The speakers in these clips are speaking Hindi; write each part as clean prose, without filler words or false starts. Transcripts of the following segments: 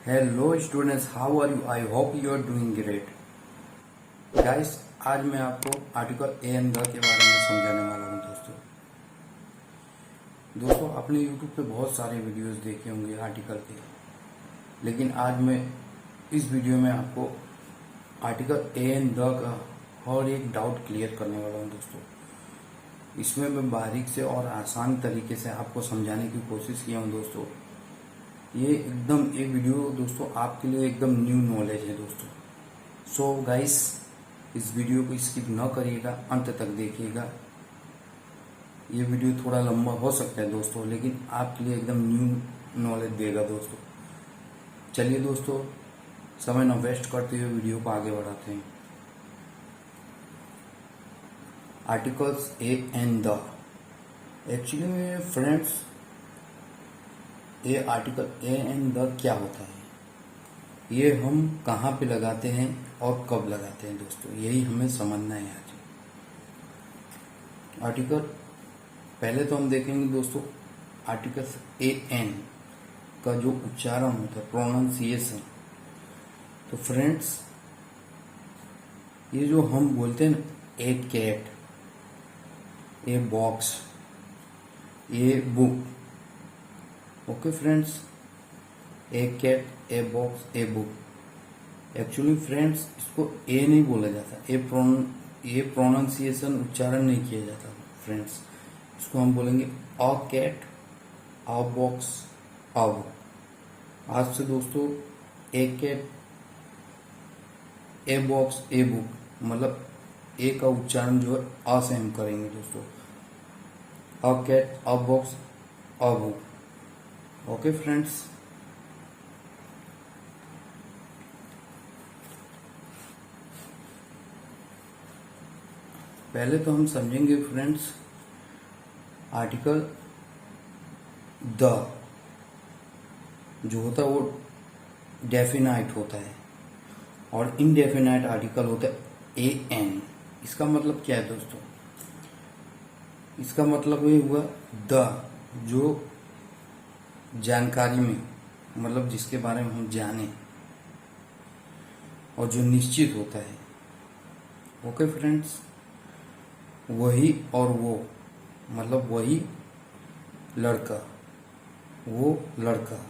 Hello students, how are you? I hope you are doing great. Guys, आज मैं आपको आर्टिकल ए एंड द के बारे में समझाने वाला हूं। दोस्तों आपने यूट्यूब पे बहुत सारे वीडियोस देखे होंगे आर्टिकल के, लेकिन आज मैं इस वीडियो में आपको आर्टिकल ए एंड द का हर एक डाउट क्लियर करने वाला हूं। दोस्तों इसमें मैं बारीक से और आसान तरीके से आपको समझाने की कोशिश किया हूं। दोस्तों ये वीडियो दोस्तों आपके लिए एकदम न्यू नॉलेज है दोस्तों। सो गाइस, इस वीडियो को स्किप न करिएगा, अंत तक देखिएगा। ये वीडियो थोड़ा लंबा हो सकता है दोस्तों, लेकिन आपके लिए एकदम न्यू नॉलेज देगा दोस्तों। चलिए दोस्तों, समय न वेस्ट करते हुए वीडियो को आगे बढ़ाते हैं। Articles A and the, actually में फ्रेंड्स, ये आर्टिकल ए एंड द क्या होता है, ये हम कहाँ पे लगाते हैं और कब लगाते हैं दोस्तों, यही हमें समझना है आज। आर्टिकल पहले तो हम देखेंगे दोस्तों, आर्टिकल ए एन का जो उच्चारण होता है, प्रोनाउंसिएशन। तो फ्रेंड्स, ये जो हम बोलते हैं ना, a cat, a box, a book, okay friends, a cat, a box, a book. Actually friends, इसको ए नहीं बोला जाता, ये प्रोनाउंसिएशन उच्चारण नहीं किया जाता फ्रेंड्स। इसको हम बोलेंगे a cat, a box, a book. आज से दोस्तों a cat, a box, a book, मतलब ए का उच्चारण जो है अ से हम करेंगे दोस्तों। A cat, a box, a book. Okay friends, पहले तो हम समझेंगे फ्रेंड्स आर्टिकल द जो होता है वो डेफिनाइट होता है, और इनडेफिनाइट आर्टिकल होता है ए एन। इसका मतलब क्या है दोस्तों? इसका मतलब ये हुआ द, जो जानकारी में, मतलब जिसके बारे में हम जाने और जो निश्चित होता है। ओके फ्रेंड्स, वही और वो, मतलब वही लड़का, वो लड़का,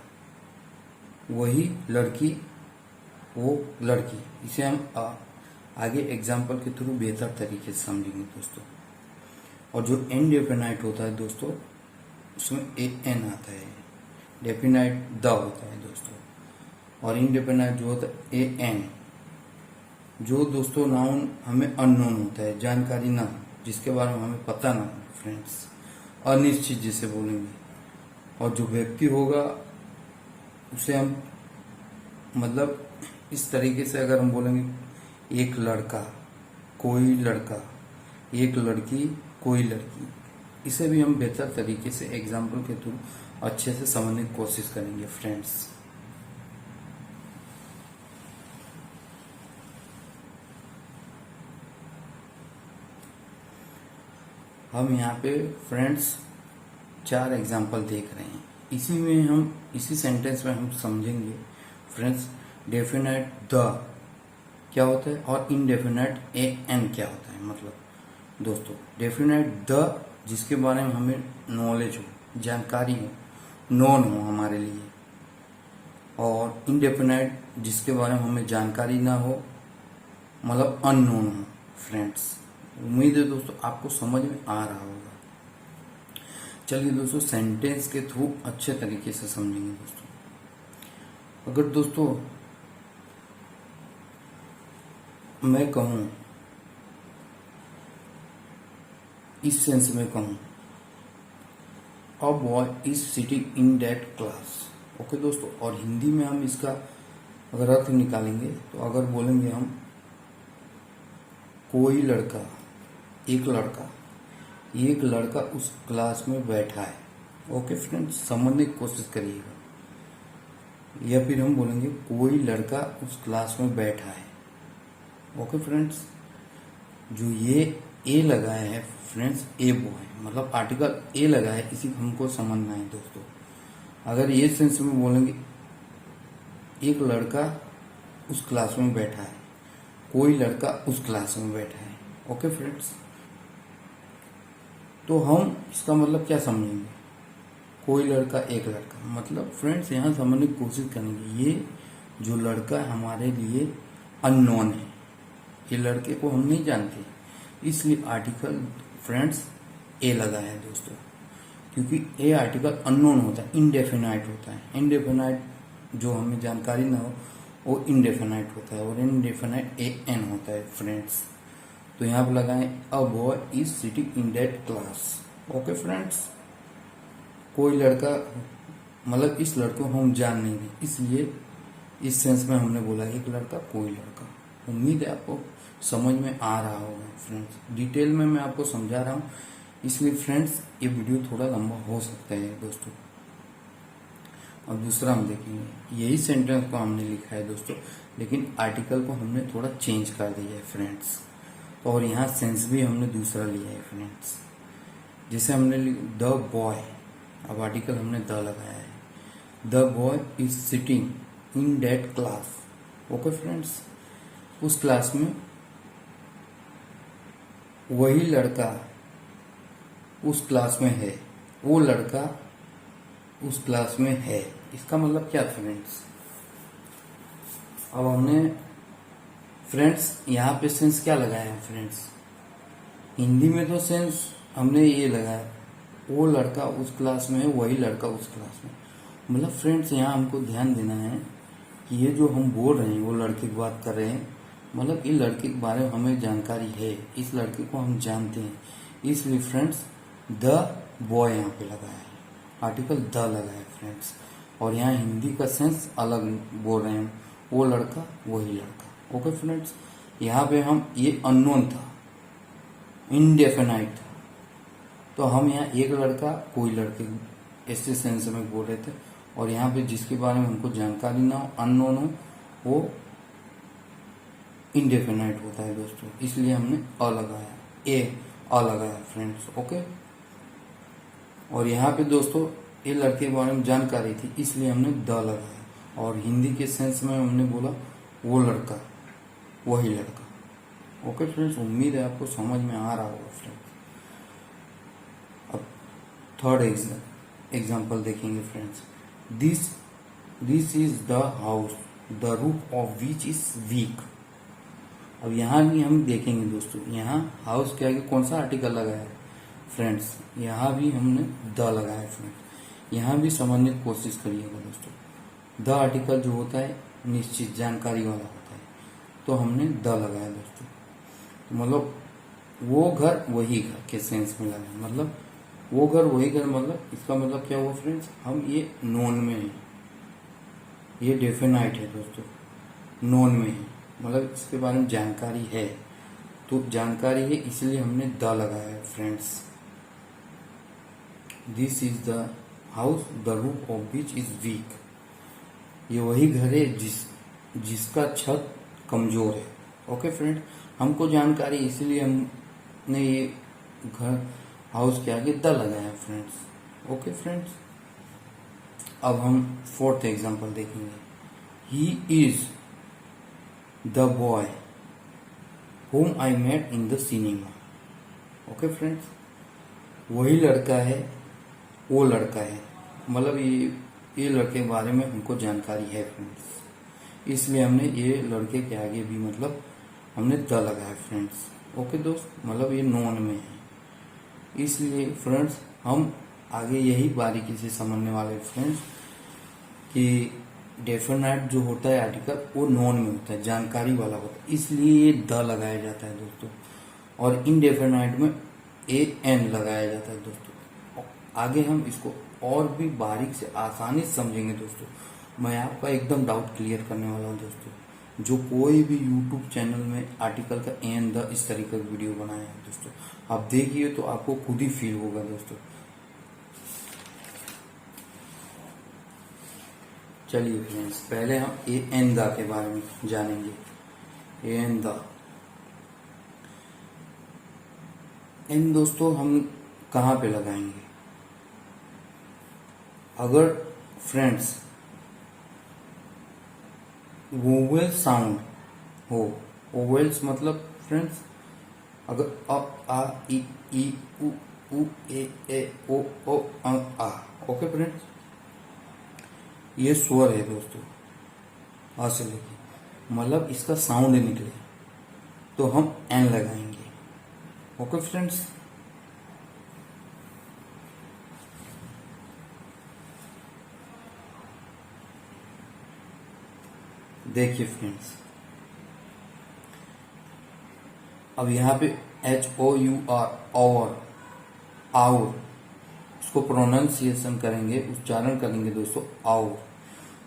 वही लड़की, वो लड़की। इसे हम आगे एग्जाम्पल के थ्रू बेहतर तरीके से समझेंगे दोस्तों। और जो इनडेफिनाइट होता है दोस्तों, उसमें ए एन आता है। डेफिनाइट द होता है दोस्तों, और इनडेफिनाइट जो होता है ए एन। जो दोस्तों नाउन हमें अननोन होता है, जानकारी ना हो, जिसके बारे में हमें पता ना हो फ्रेंड्स, अनिश्चित जिसे बोलेंगे। और जो व्यक्ति होगा उसे हम, मतलब इस तरीके से अगर हम बोलेंगे एक लड़का, कोई लड़का, एक लड़की, कोई लड़की, इसे भी हम बेहतर तरीके से एग्जाम्पल के थ्रू अच्छे से समझने की कोशिश करेंगे फ्रेंड्स। हम यहाँ पे फ्रेंड्स 4 एग्जाम्पल देख रहे हैं। इसी सेंटेंस में हम समझेंगे फ्रेंड्स डेफिनेट द क्या होता है और इनडेफिनेट ए एन क्या होता है। मतलब दोस्तों, डेफिनेट द जिसके बारे में हमें नॉलेज हो, जानकारी हो, नोन हो हमारे लिए, और इनडेफिनेट जिसके बारे में हमें जानकारी ना हो, मतलब अननोन हो फ्रेंड्स। उम्मीद है दोस्तों आपको समझ में आ रहा होगा। चलिए दोस्तों, सेंटेंस के थ्रू अच्छे तरीके से समझेंगे दोस्तों। अगर दोस्तों मैं कहूं, इस सेंस में कहूं, a boy is sitting in that class. Okay दोस्तों, और हिंदी में हम इसका अगर अर्थ निकालेंगे तो अगर बोलेंगे हम कोई लड़का, एक लड़का उस क्लास में बैठा है। ओके फ्रेंड्स, समझने की कोशिश करिएगा। या फिर हम बोलेंगे कोई लड़का उस क्लास में बैठा है। ओके फ्रेंड्स, जो ये ए लगाया है फ्रेंड्स, ए बॉय, मतलब आर्टिकल ए लगा है, इसी हमको समझना है दोस्तों। अगर ये सेंस में बोलेंगे एक लड़का उस क्लास में बैठा है, कोई लड़का उस क्लास में बैठा है। ओके फ्रेंड्स, तो हम इसका मतलब क्या समझेंगे? कोई लड़का एक लड़का, मतलब फ्रेंड्स यहाँ समझने की कोशिश करेंगे। ये जो लड़का हमारे लिए अननोन है, ये लड़के को हम नहीं जानते, इसलिए आर्टिकल फ्रेंड्स ए लगाया है दोस्तों, क्योंकि ए आर्टिकल अननोन होता है, इनडेफिनाइट होता है। इनडेफिनाइट जो हमें जानकारी ना हो वो इनडेफिनाइट होता है, और इनडेफिनाइट ए एन होता है फ्रेंड्स। तो यहाँ पर लगाएं a boy is sitting in that class. Okay friends, कोई लड़का मतलब इस लड़के को हम जान नहीं रहे, इसलिए इस सेंस में हमने बोला एक लड़का कोई लड़का। उम्मीद है आपको समझ में आ रहा होगा फ्रेंड्स। डिटेल में मैं आपको समझा रहा हूँ, इसलिए फ्रेंड्स ये वीडियो थोड़ा लंबा हो सकता है दोस्तों। अब दूसरा हम देखेंगे, यही सेंटेंस को हमने लिखा है दोस्तों, लेकिन आर्टिकल को हमने थोड़ा चेंज कर दिया है फ्रेंड्स, और यहाँ सेंस भी हमने दूसरा लिया है फ्रेंड्स। जैसे हमने द बॉय, अब आर्टिकल हमने द लगाया है, the boy is sitting in that class. Okay friends, उस क्लास में वही लड़का उस क्लास में है, वो लड़का उस क्लास में है। इसका मतलब क्या फ्रेंड्स? अब हमने फ्रेंड्स यहाँ पे सेंस क्या लगाया है फ्रेंड्स? हिंदी में तो सेंस हमने ये लगाया, वो लड़का उस क्लास में है, वही लड़का उस क्लास में। मतलब फ्रेंड्स यहाँ हमको ध्यान देना है कि ये जो हम बोल रहे हैं वो लड़के की बात कर रहे हैं, मतलब इस लड़के के बारे में हमें जानकारी है, इस लड़के को हम जानते हैं, इसलिए फ्रेंड्स द बॉय यहाँ पे लगाया है, आर्टिकल द लगाया है फ्रेंड्स। और यहाँ हिंदी का सेंस अलग बोल रहे हैं, वो लड़का वही लड़का। ओके फ्रेंड्स, यहाँ पे हम ये अननोन था, इनडेफिनाइट था, तो हम यहाँ एक लड़का कोई लड़के ऐसे सेंस में बोल रहे थे, और यहाँ पे जिसके बारे में हमको जानकारी ना हो, अननोन हो, वो इनडेफिनाइट होता है दोस्तों, इसलिए हमने अ लगाया, अ लगाया फ्रेंड्स। ओके, और यहाँ पे दोस्तों ये लड़के के बारे में जानकारी थी, इसलिए हमने द लगाया, और हिंदी के सेंस में हमने बोला वो लड़का वही लड़का। ओके फ्रेंड्स, उम्मीद है आपको समझ में आ रहा होगा फ्रेंड्स। अब थर्ड एग्जाम्पल देखेंगे friends. This is the house the roof of which is weak. अब यहाँ भी हम देखेंगे दोस्तों, यहाँ हाउस के आगे कौन सा आर्टिकल लगाया है फ्रेंड्स? यहाँ भी हमने द लगाया है फ्रेंड्स। यहाँ भी समझने की कोशिश करिएगा दोस्तों। द आर्टिकल जो होता है निश्चित जानकारी वाला होता है, तो हमने द लगाया दोस्तों। तो मतलब वो घर वही घर के सेंस में लगाया, मतलब वो घर वही घर, मतलब इसका मतलब क्या हुआ फ्रेंड्स? हम ये नोन में है, ये डेफिनाइट है दोस्तों, नोन में है, मतलब इसके बारे में जानकारी है, तो जानकारी है इसलिए हमने द लगाया है friends. This is the house the roof of which is weak. ये वही घर है जिसका छत कमजोर है। ओके फ्रेंड, हमको जानकारी इसलिए हमने ये घर हाउस के आगे द लगाया है फ्रेंड्स। ओके फ्रेंड्स, अब हम फोर्थ एग्जांपल देखेंगे। He is the boy whom I met in the cinema। Okay friends, वही लड़का है, वो लड़का है, मतलब ये लड़के के बारे में हमको जानकारी है फ्रेंड्स, इसलिए हमने ये लड़के के आगे भी मतलब हमने द लगाया फ्रेंड्स। ओके दोस्त, मतलब ये नॉन में है, इसलिए फ्रेंड्स हम आगे यही बारीकी से समझने वाले फ्रेंड्स कि डेफिनेट जो होता है आर्टिकल वो नॉन में होता है, जानकारी वाला होता है, इसलिए ये द लगाया जाता है दोस्तों, और इनडेफिनाइट में ए एन लगाया जाता है दोस्तों। आगे हम इसको और भी बारीक से आसानी से समझेंगे दोस्तों। मैं आपका एकदम डाउट क्लियर करने वाला हूँ दोस्तों। जो कोई भी यूट्यूब चैनल में आर्टिकल का एन द इस तरीके का वीडियो बनाया है दोस्तों, आप देखिए तो आपको खुद ही फील होगा दोस्तों। चलिए फ्रेंड्स, पहले हम ए एन द के बारे में जानेंगे। ए एन द एन दोस्तों हम कहाँ पे लगाएंगे? अगर फ्रेंड्स वोवेल साउंड हो, वोवेल्स मतलब फ्रेंड्स अगर अ आ ई उ ए ओ आ, ओके फ्रेंड्स, ये स्वर है दोस्तों, आ से लेके मतलब इसका साउंड निकले तो हम एन लगाएंगे। ओके फ्रेंड्स, देखिए फ्रेंड्स, अब यहाँ पे HOUR और आउर, इसको प्रोनाउंसिएशन करेंगे, उच्चारण करेंगे दोस्तों आउर,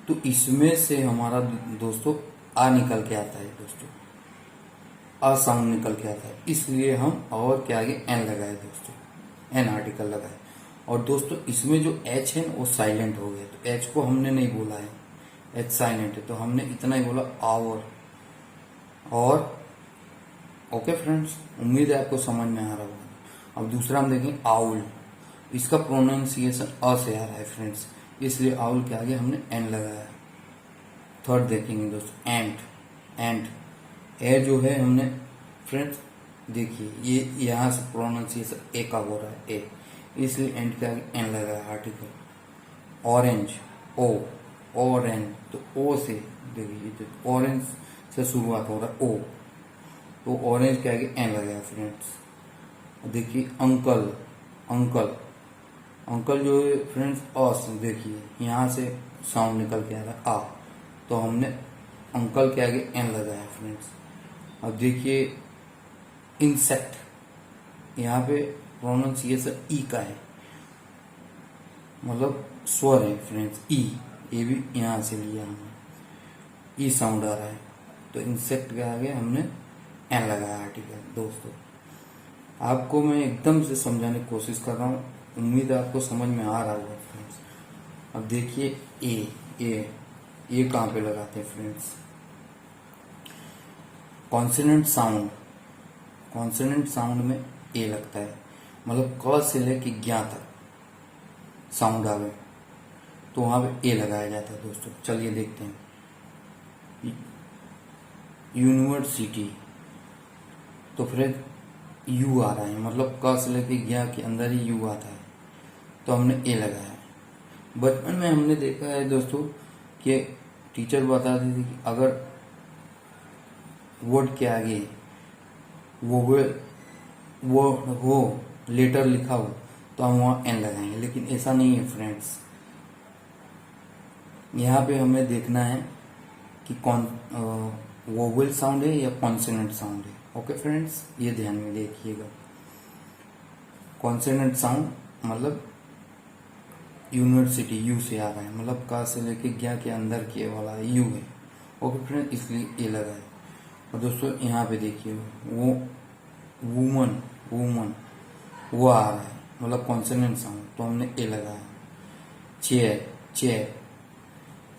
तो इसमें से हमारा दोस्तों आ निकल के आता है दोस्तों, आ साउंड निकल के आता है, इसलिए हम और के आगे एन लगाए दोस्तों, एन आर्टिकल लगाए। और दोस्तों इसमें जो एच है वो साइलेंट हो गया, तो एच को हमने नहीं बोला है, एच साइलेंट है, तो हमने इतना ही बोला आवर। और ओके फ्रेंड्स, उम्मीद है आपको समझ में आ रहा होगा। अब दूसरा हम देखें आउल, इसका प्रोनाउंसिएशन अ से आ रहा है फ्रेंड्स, इसलिए आउल के आगे हमने एन लगाया। थर्ड देखेंगे दोस्तों एंट, एंट ए जो है हमने फ्रेंड्स देखिए ये यहाँ से प्रोनाउंसिएशन ए का हो रहा है ए, इसलिए एंट के आगे एन लगाया आर्टिकल। ऑरेंज ओ, ऑरेंज तो ओ से देखिए, ऑरेंज से शुरुआत हो रहा है ओ, तो ऑरेंज के आगे एन लगाया फ्रेंड्स। देखिए अंकल, अंकल, अंकल जो है फ्रेंड्स अस, देखिए यहाँ से साउंड निकल के आ रहा है आ, तो हमने अंकल के आगे एन लगाया फ्रेंड्स। अब देखिए इंसेक्ट, यहाँ पे प्रोनाउंसिएशन ई का है, मतलब स्वर है फ्रेंड्स ई, ये भी यहाँ से लिया हमने, ई साउंड आ रहा है, तो इंसेक्ट के आगे हमने एन लगाया आर्टिकल। दोस्तों आपको मैं एकदम से समझाने की कोशिश कर रहा हूँ, उम्मीद है आपको समझ में आ रहा होगा फ्रेंड्स। अब देखिए ए कहाँ पे लगाते हैं friends, consonant sound, consonant sound में ए लगता है, मतलब क से लेके ज्ञा तक साउंड आवे तो वहां पे ए लगाया जाता है दोस्तों। चलिए देखते हैं, यूनिवर्सिटी, तो फिर यू आ रहा है, मतलब क से लेके ज्ञा के अंदर ही यू आता है, तो हमने ए लगाया है। बचपन में हमने देखा है दोस्तों कि टीचर बताती थी कि अगर वर्ड के आगे वो लेटर लिखा हो तो हम वहाँ एन लगाएंगे, लेकिन ऐसा नहीं है फ्रेंड्स। यहाँ पे हमें देखना है कि कौन वोवेल साउंड है या कॉन्सोनेंट साउंड है। ओके फ्रेंड्स, ये ध्यान में देखिएगा। कॉन्सोनेंट साउंड मतलब यूनिवर्सिटी यू से आ रहा है, मतलब का से लेके ज्ञा के अंदर के वाला यू है। ओके फ्रेंड्स, इसलिए ए लगा है। और दोस्तों यहाँ पे देखिए वो वुमन, वुमन वो आ रहा है, मतलब कॉन्सोनेंट साउंड, तो हमने ए लगाया। चेयर, चेयर,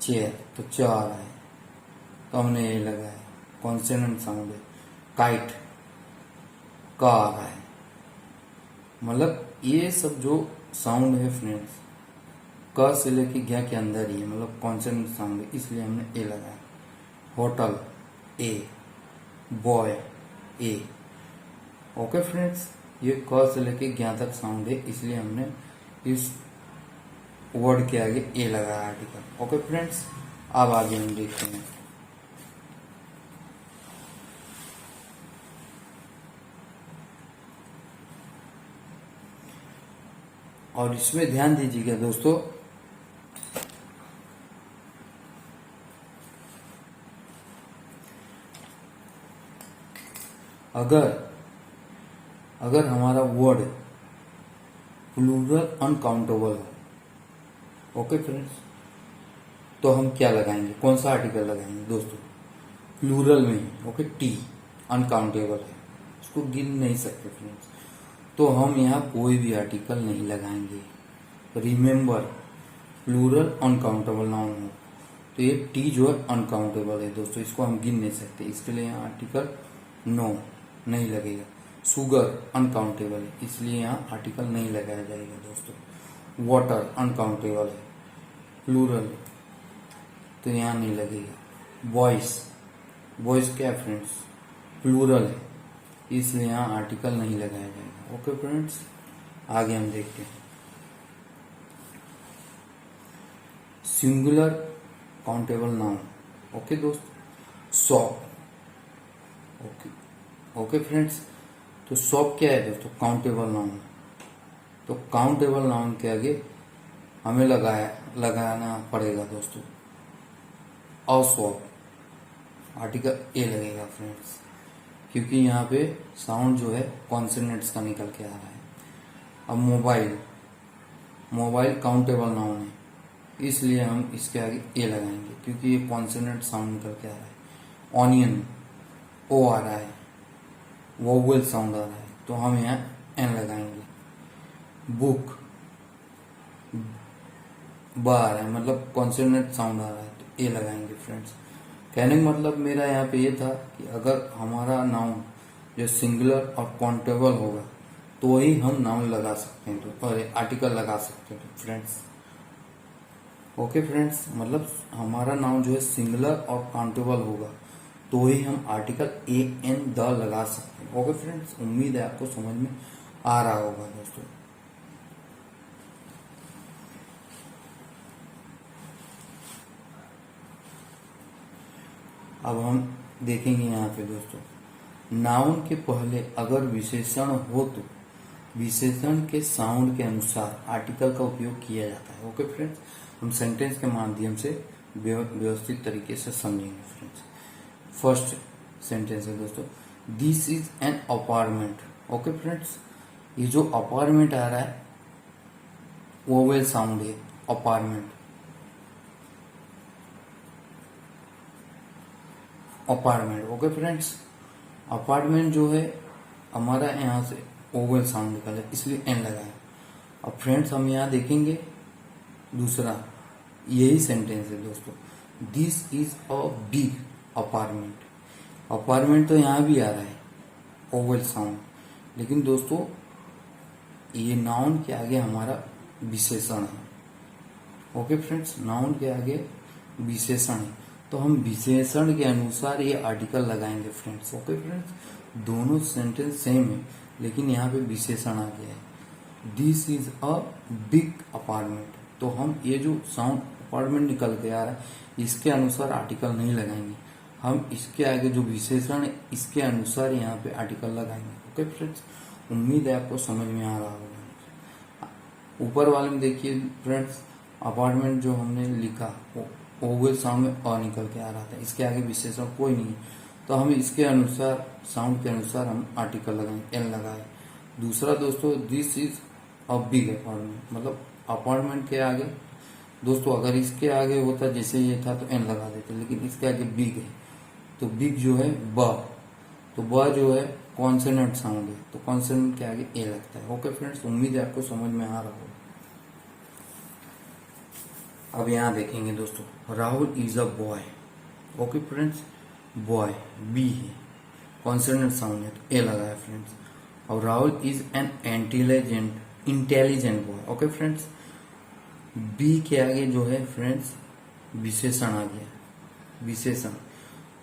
चेयर तो च आ रहा है, तो हमने ए लगाया, कॉन्सोनेंट साउंड है। काइट का आ रहा है, मतलब ये सब जो साउंड है फ्रेंड्स क से लेके ज्ञा के अंदर ही है, मतलब कॉन्सोनेंट साउंड है, इसलिए हमने ए लगाया। होटल ए, बॉय ए। ओके फ्रेंड्स, ये क से लेके ज्ञा तक साउंड है, इसलिए हमने इस वर्ड के आगे ए लगाया आर्टिकल। ओके फ्रेंड्स, अब आगे हम देखते हैं। और इसमें ध्यान दीजिएगा दोस्तों, अगर हमारा वर्ड प्लूरल अनकाउंटेबल हो, ओके फ्रेंड्स, तो हम क्या लगाएंगे, कौन सा आर्टिकल लगाएंगे दोस्तों, प्लूरल में। ओके, टी अनकाउंटेबल है, उसको गिन नहीं सकते फ्रेंड्स, तो हम यहाँ कोई भी आर्टिकल नहीं लगाएंगे। रिमेंबर, प्लूरल अनकाउंटेबल नाउन हो तो ये टी जो है अनकाउंटेबल है दोस्तों, इसको हम गिन नहीं सकते, इसके लिए यहाँ आर्टिकल नो नहीं लगेगा। शुगर अनकाउंटेबल है, इसलिए यहाँ आर्टिकल नहीं लगाया जाएगा दोस्तों। वाटर अनकाउंटेबल है, प्लूरल, तो यहाँ नहीं लगेगा। वॉइस, वॉइस क्या है फ्रेंड्स, प्लूरल है, इसलिए यहाँ आर्टिकल नहीं लगाया जाएगा। ओके फ्रेंड्स, आगे हम देखते हैं। Singular countable noun. ओके दोस्त, शॉप। ओके ओके फ्रेंड्स, तो शॉप क्या है दोस्तों, काउंटेबल नाउन। तो काउंटेबल नाउन के आगे हमें लगाना पड़ेगा दोस्तों अ शॉप, आर्टिकल ए लगेगा फ्रेंड्स, क्योंकि यहाँ पे साउंड जो है कॉन्सोनेंट्स का निकल के आ रहा है। अब मोबाइल, मोबाइल काउंटेबल नाउन है, इसलिए हम इसके आगे ए लगाएंगे क्योंकि ये कॉन्सोनेंट साउंड निकल के आ रहा है। ऑनियन, ओ आ रहा है, वोवेल साउंड आ रहा है, तो हम यहाँ एन लगाएंगे। बुक, ब आ रहा है, मतलब कॉन्सोनेंट साउंड आ रहा है, तो ए लगाएंगे फ्रेंड्स। कहने का मतलब मेरा यहाँ पे ये था कि अगर हमारा नाउन जो सिंगुलर और काउंटेबल होगा तो ही हम नाउन लगा सकते हैं, तो और आर्टिकल लगा सकते हैं तो फ्रेंड्स। ओके फ्रेंड्स, मतलब हमारा नाउन जो है सिंगुलर और काउंटेबल होगा तो ही हम आर्टिकल ए एन द लगा सकते हैं। ओके फ्रेंड्स, उम्मीद है आपको समझ में आ रहा होगा दोस्तों। अब हम देखेंगे यहाँ पे दोस्तों, नाउन के पहले अगर विशेषण हो तो विशेषण के साउंड के अनुसार आर्टिकल का उपयोग किया जाता है। ओके फ्रेंड्स, हम सेंटेंस के माध्यम से व्यवस्थित तरीके से समझेंगे फ्रेंड्स। फर्स्ट सेंटेंस है दोस्तों, this is an apartment. Okay friends, ये जो अपार्टमेंट आ रहा है वोवेल साउंड है, apartment, apartment. Okay friends, apartment जो है हमारा यहाँ से ओवल साउंड निकला इसलिए एन लगाया। अब फ्रेंड्स हम यहाँ देखेंगे दूसरा, यही सेंटेंस है दोस्तों, this is a big apartment. Apartment तो यहाँ भी आ रहा है ओवल साउंड, लेकिन दोस्तों ये नाउन के आगे हमारा विशेषण है। ओके फ्रेंड्स, नाउन के आगे विशेषण है, तो हम विशेषण के अनुसार ये आर्टिकल लगाएंगे फ्रेंड्स। ओके फ्रेंड्स, दोनों सेंटेंस सेम है लेकिन यहाँ पे विशेषण आ गया है। This is a big apartment, तो हम ये जो साउंड अपार्टमेंट निकल के आ रहा है इसके अनुसार आर्टिकल नहीं लगाएंगे, हम इसके आगे जो विशेषण है इसके अनुसार यहाँ पे आर्टिकल लगाएंगे। ओके फ्रेंड्स, उम्मीद है आपको समझ में आ रहा होगा। ऊपर वाले में देखिए फ्रेंड्स, अपार्टमेंट जो हमने लिखा ओवल साउंड में अ निकल के आ रहा था, इसके आगे विशेषण कोई नहीं है, तो हम इसके अनुसार साउंड के अनुसार हम आर्टिकल लगाएंगे, एन लगाए। दूसरा दोस्तों, this is a big apartment, मतलब अपार्टमेंट के आगे दोस्तों अगर इसके आगे होता जैसे ये था तो एन लगा देते, लेकिन इसके आगे बिग है तो बिग जो है ब, तो ब जो है कॉन्सोनेंट साउंड है तो कॉन्सोनेंट के आगे ए लगता है। ओके फ्रेंड्स, उम्मीद है आपको समझ में आ रहा होगा। अब यहाँ देखेंगे दोस्तों, Rahul is a boy. Okay friends, boy B है, कॉन्सोनेंट साउंड है तो ए लगा है फ्रेंड्स। और Rahul is an intelligent boy. Okay friends, B के आगे जो है फ्रेंड्स विशेषण आ गया, विशेषण,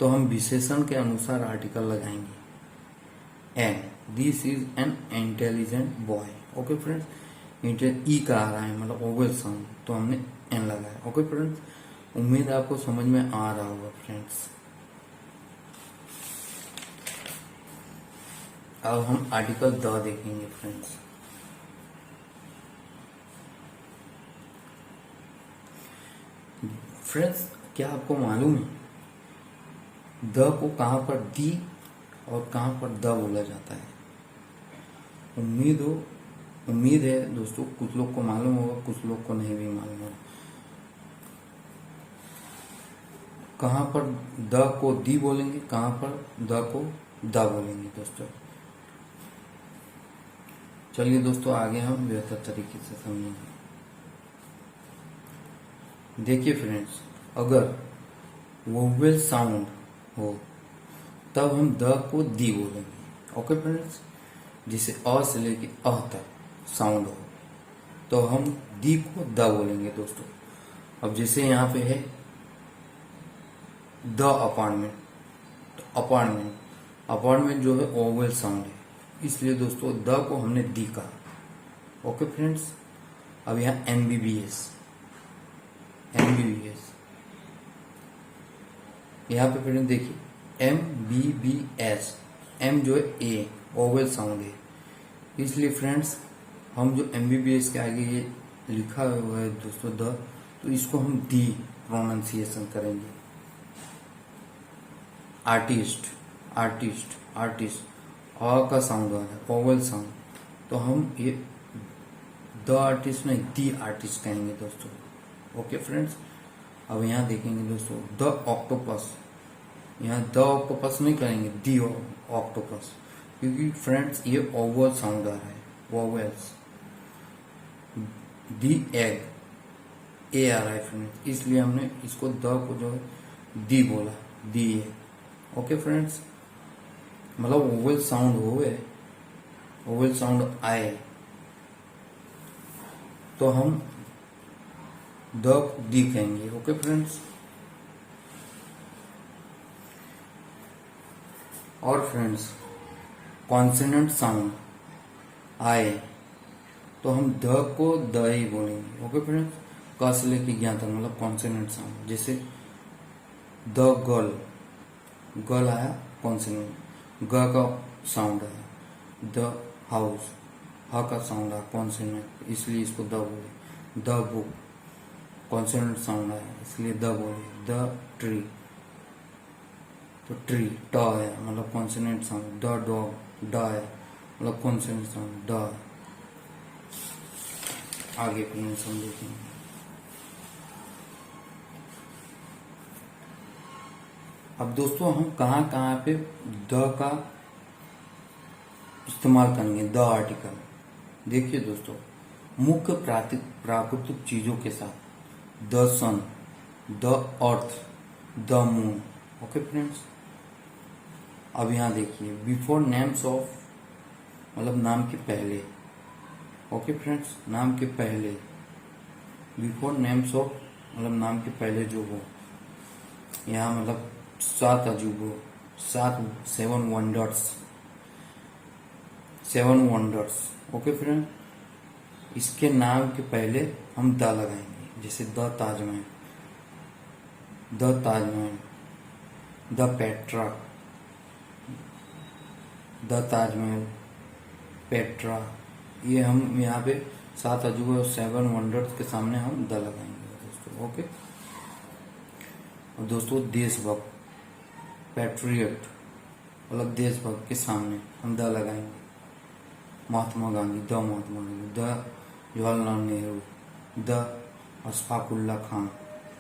तो हम विशेषण के अनुसार आर्टिकल लगाएंगे an, this is an intelligent boy. Okay friends, E का आ रहा है मतलब ओवल साउंड, तो हमने एन लगाया। ओके फ्रेंड्स, उम्मीद है आपको समझ में आ रहा होगा फ्रेंड्स। अब हम आर्टिकल द देखेंगे फ्रेंड्स। फ्रेंड्स, क्या आपको मालूम है द को कहां पर दी और कहां पर द बोला जाता है? उम्मीद है दोस्तों कुछ लोग को मालूम होगा, कुछ लोग को नहीं भी मालूम होगा। कहां पर द को दी बोलेंगे, कहां पर द को द बोलेंगे दोस्तों। चलिए दोस्तों, आगे हम बेहतर तरीके से समझेंगे। देखिए फ्रेंड्स, अगर वोवेल साउंड हो तब हम द को दी बोलेंगे। ओके फ्रेंड्स, जिसे अ से लेके अ तक साउंड हो तो हम दी को द बोलेंगे दोस्तों। अब जैसे यहाँ पे है द अपार्टमेंट, अपार्टमेंट अपार्टमेंट जो है ओवल साउंड है, इसलिए दोस्तों द को हमने दी कहा। ओके फ्रेंड्स, अब यहाँ एमबीबीएस, एमबीबीएस यहाँ पे फ्रेंड्स देखिए एमबीबीएस, एम जो है ए ओवल साउंड है, इसलिए फ्रेंड्स हम जो एमबीबीएस के आगे ये लिखा हुआ है दोस्तों द, तो इसको हम दी प्रोनाउंसिएशन करेंगे। आर्टिस्ट, आर्टिस्ट, आर्टिस्ट अ का साउंड आ रहा है ओवल साउंड, तो हम ये द आर्टिस्ट नहीं दी आर्टिस्ट कहेंगे दोस्तों। ओके फ्रेंड्स, अब यहाँ देखेंगे दोस्तों द ऑक्टोपस, यहाँ द ऑक्टोपस नहीं करेंगे दी ऑक्टोपस, क्योंकि फ्रेंड्स ये ओवल साउंड आ रहा है, वोवेल्स। दी एग ए आ रहा है फ्रेंड्स, इसलिए हमने इसको द को जो है दी बोला, दी है। ओके फ्रेंड्स, मतलब ओवल साउंड होवे, ओवल साउंड आए तो हम द दी कहेंगे। ओके फ्रेंड्स, और फ्रेंड्स कॉन्सोनेंट साउंड आए तो हम द को द ही बोलेंगे। ओके फ्रेंड्स, क से लेके ज्ञान तक मतलब कॉन्सोनेंट साउंड, जैसे द गर्ल, गर्ल आया कॉन्सोनेंट, ग का साउंड आया, द हाउस ह का साउंड आया कॉन्सोनेंट, इसलिए इसको द बोले। द बुक कॉन्सोनेंट साउंड आया इसलिए द बोले। द ट्री, तो ट्री ट आया मतलब कॉन्सोनेंट साउंड। द डॉग ड आया मतलब कॉन्सोनेंट साउंड ड। आगे प्रोनाउंसिएशन देखेंगे। अब दोस्तों हम कहाँ कहाँ पे द का इस्तेमाल करेंगे, द आर्टिकल। देखिए दोस्तों, मुख्य प्राकृतिक चीजों के साथ the sun, the earth, the moon. Okay friends, अब यहाँ देखिए बिफोर नेम्स ऑफ मतलब नाम के पहले। ओके फ्रेंड्स, नाम के पहले, बिफोर नेम्स ऑफ मतलब नाम के पहले जो हो, यहाँ मतलब 7 अजूबों, 7 वंडर्स, 7 वंडर्स। ओके फ्रेंड, इसके नाम के पहले हम द लगाएंगे, जैसे the Taj Mahal, the Taj Mahal, the Petra, the Taj Mahal, Petra. ये हम यहाँ पे 7 अजूबे और 7 वंडर्स के सामने हम द लगाएंगे दोस्तों। ओके, और दोस्तों देशभक्त, पैट्रियट मतलब देशभक्त के सामने हम द लगाएंगे। Mahatma Gandhi, the Mahatma Gandhi, the Jawaharlal Nehru, the Ashfaqulla Khan.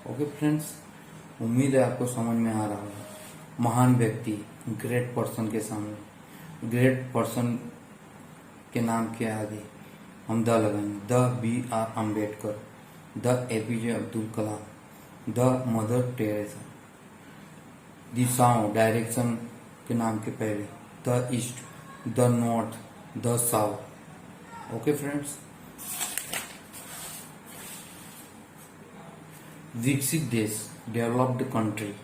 Okay friends, उम्मीद है आपको समझ में आ रहा होगा। महान व्यक्ति, ग्रेट पर्सन के सामने, ग्रेट पर्सन के नाम के आगे हम द लगाएंगे। The B.R. Ambedkar, the APJ Abdul Kalam, the mother Teresa. दिशाओं, डायरेक्शन के नाम के पहले the east, the north, the south. Okay friends, विकसित देश, डेवलप्ड कंट्री,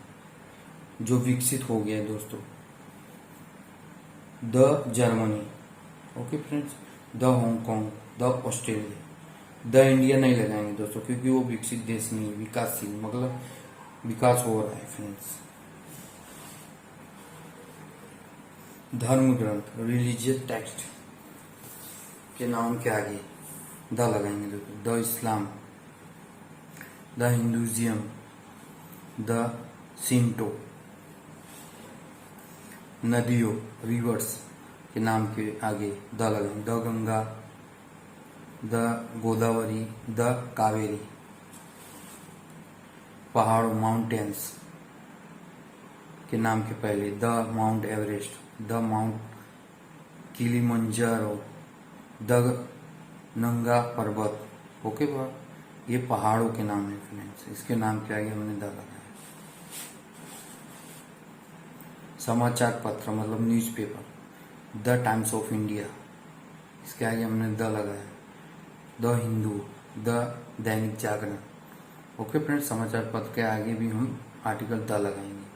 जो विकसित हो गया दोस्तों, the Germany. Okay friends, the Hong Kong, the Australia. The India नहीं लगाएंगे दोस्तों, क्योंकि वो विकसित देश नहीं, विकासशील मतलब विकास हो रहा है फ्रेंड्स। धर्म ग्रंथ, रिलीजियस टेक्स्ट के नाम के आगे द लगाएंगे दोस्तों। The Islam, the Hinduism, the Shinto. नदियों, रिवर्स के नाम के आगे द लगाएंगे। The Ganga, the Godavari, the Kaveri. पहाड़ों, माउंटेन्स के नाम के पहले the mount Everest, the mount Kilimanjaro, the नंगा पर्वत। ओके बा, ये पहाड़ों के नाम है फ्रेंड्स, इसके नाम के आगे हमने द लगाया। समाचार पत्र मतलब newspaper, the times of India, इसके आगे हमने द लगाया। The Hindu, the Dainik Jagran. Okay friends, समाचार पत्र के आगे भी हम आर्टिकल द लगाएंगे।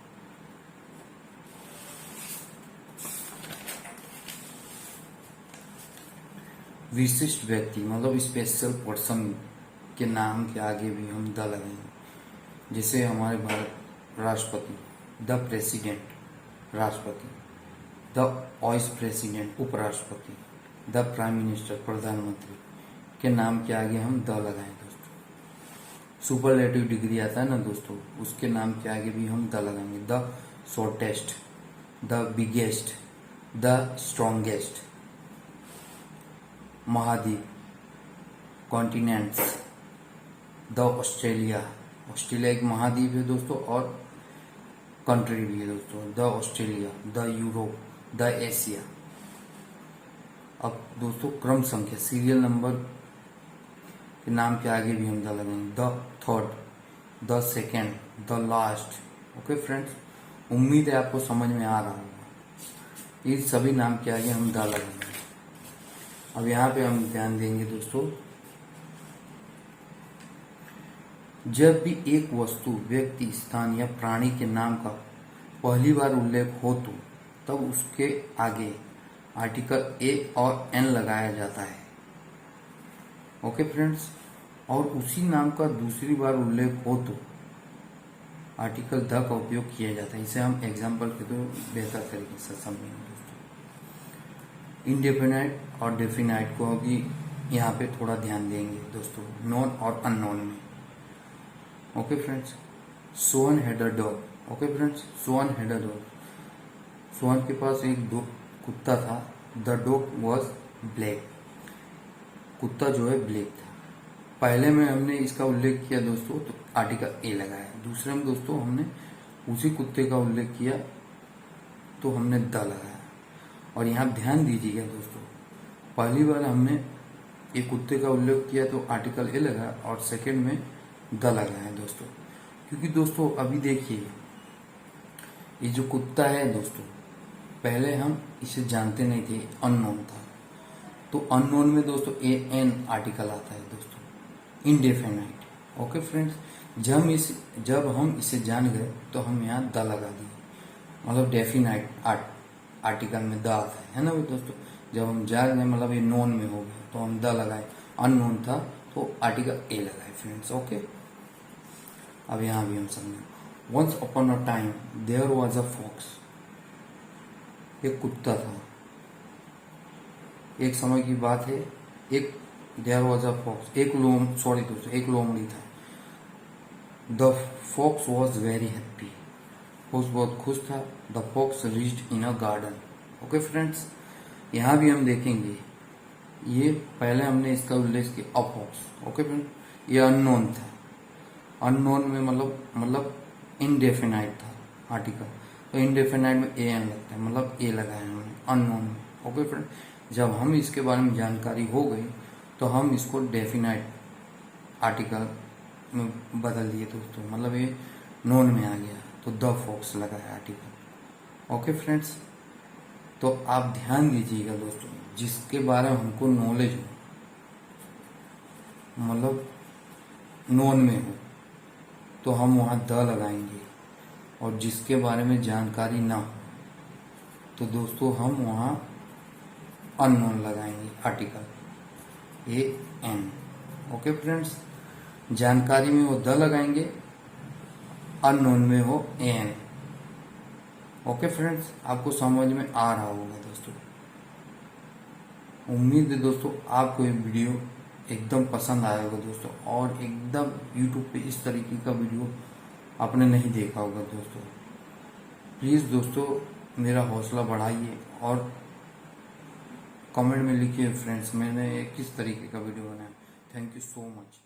विशिष्ट व्यक्ति मतलब स्पेशल पर्सन के नाम के आगे भी हम द लगाएंगे। जैसे हमारे भारत राष्ट्रपति, द प्रेसिडेंट राष्ट्रपति, द वाइस प्रेसिडेंट उपराष्ट्रपति, द प्राइम मिनिस्टर प्रधानमंत्री के नाम के आगे हम द लगाएं दोस्तों। सुपरलेटिव डिग्री आता है ना दोस्तों, उसके नाम के आगे भी हम द लगाएंगे। The shortest, the biggest, the strongest, महाद्वीप, कॉन्टिनेंट्स, द ऑस्ट्रेलिया, ऑस्ट्रेलिया एक महाद्वीप है दोस्तों और कंट्री भी है दोस्तों, the Australia, the Europe, the Asia. अब दोस्तों क्रम संख्या सीरियल नंबर के नाम के आगे भी हम द लगाएंगे। The third, the second, the last. Okay friends, उम्मीद है आपको समझ में आ रहा होगा। इन सभी नाम के आगे हम द लगाएंगे। अब यहाँ पे हम ध्यान देंगे दोस्तों, जब भी एक वस्तु, व्यक्ति, स्थान या प्राणी के नाम का पहली बार उल्लेख हो तो तब उसके आगे आर्टिकल ए और एन लगाया जाता है। ओके फ्रेंड्स, और उसी नाम का दूसरी बार उल्लेख हो तो आर्टिकल द का उपयोग किया जाता है। इसे हम एग्जाम्पल के तो बेहतर तरीके से समझेंगे दोस्तों। इनडेफिनाइट और डेफिनाइट को भी यहाँ पे थोड़ा ध्यान देंगे दोस्तों, नोन और अननोन में। Okay friends, Sohan had a dog. Okay friends, Sohan had a dog, Sohan के पास एक दो कुत्ता था। द डॉग वॉज ब्लैक, कुत्ता जो है ब्लैक था। पहले में हमने इसका उल्लेख किया दोस्तों तो आर्टिकल ए लगाया। दूसरे में दोस्तों हमने उसी कुत्ते का उल्लेख किया तो हमने द लगाया। और यहाँ ध्यान दीजिएगा दोस्तों, पहली बार हमने एक कुत्ते का उल्लेख किया तो आर्टिकल ए लगाया और सेकंड में द लगाया दोस्तों। क्योंकि दोस्तों अभी देखिए, ये जो कुत्ता है दोस्तों, पहले हम इसे जानते नहीं थे, अननोन था। तो अननोन में दोस्तों ए एन आर्टिकल आता है दोस्तों, इनडेफिनाइट। ओके फ्रेंड्स, जब हम इसे जान गए तो हम यहाँ द लगा दिए, मतलब डेफिनाइट आर्टिकल में द आता है ना दोस्तों। जब हम जान गए मतलब ये नोन में हो गया तो हम द लगाए, अननोन था तो आर्टिकल ए लगाए फ्रेंड्स। ओके, अब यहाँ भी हम समझें। Once upon a time there was a fox, एक कुत्ता था। एक समय की बात है, एक देयर वॉज अ फॉक्स, एक लोमड़ी था। The fox was very happy, fox बहुत खुश था। The fox reached in a garden. Okay friends, यहाँ भी हम देखेंगे, ये पहले हमने इसका उल्लेख किया अ फॉक्स। ओके फ्रेंड्स, ये अननोन था। अननोन में मतलब इनडेफिनाइट था आर्टिकल, तो इनडेफिनाइट में ए एन लगता है, मतलब ए लगाया हमने अननोन में। ओके फ्रेंड, जब हम इसके बारे में जानकारी हो गई तो हम इसको डेफिनाइट आर्टिकल में बदल दिए दोस्तों, मतलब ये नोन में आ गया तो द फॉक्स लगाया आर्टिकल। ओके फ्रेंड्स, तो आप ध्यान दीजिएगा दोस्तों, जिसके बारे में हमको नॉलेज हो, मतलब नोन में हो, तो हम वहाँ द लगाएंगे। और जिसके बारे में जानकारी ना हो तो दोस्तों हम वहाँ अननोन लगाएंगे article A N. Okay friends, जानकारी में हो द लगाएंगे, अननोन में हो ए एन। ओके फ्रेंड्स, आपको समझ में आ रहा होगा दोस्तों। उम्मीद है दोस्तों आपको ये वीडियो एकदम पसंद आया होगा दोस्तों, और एकदम यूट्यूब पे इस तरीके का वीडियो आपने नहीं देखा होगा दोस्तों। प्लीज़ दोस्तों मेरा हौसला बढ़ाइए और कमेंट में लिखिए फ्रेंड्स मैंने किस तरीके का वीडियो बनाया। Thank you so much.